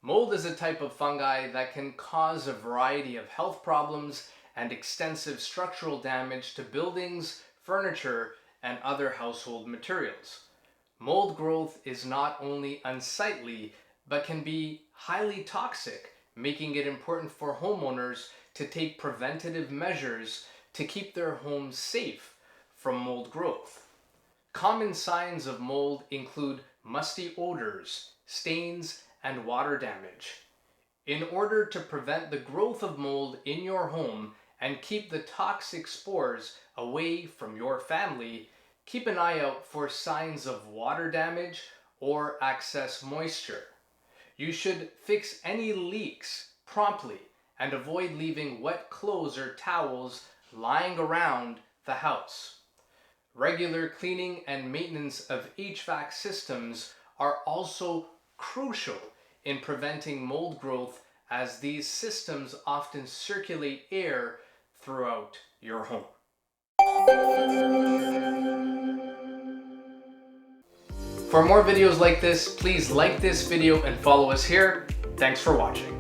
Mold is a type of fungi that can cause a variety of health problems and extensive structural damage to buildings, furniture, and other household materials. Mold growth is not only unsightly, but can be highly toxic, making it important for homeowners to take preventative measures to keep their homes safe from mold growth. Common signs of mold include musty odors, stains, and water damage. In order to prevent the growth of mold in your home and keep the toxic spores away from your family, keep an eye out for signs of water damage or excess moisture. You should fix any leaks promptly and avoid leaving wet clothes or towels lying around the house. Regular cleaning and maintenance of HVAC systems are also crucial in preventing mold growth, as these systems often circulate air throughout your home. For more videos like this, please like this video and follow us here. Thanks for watching.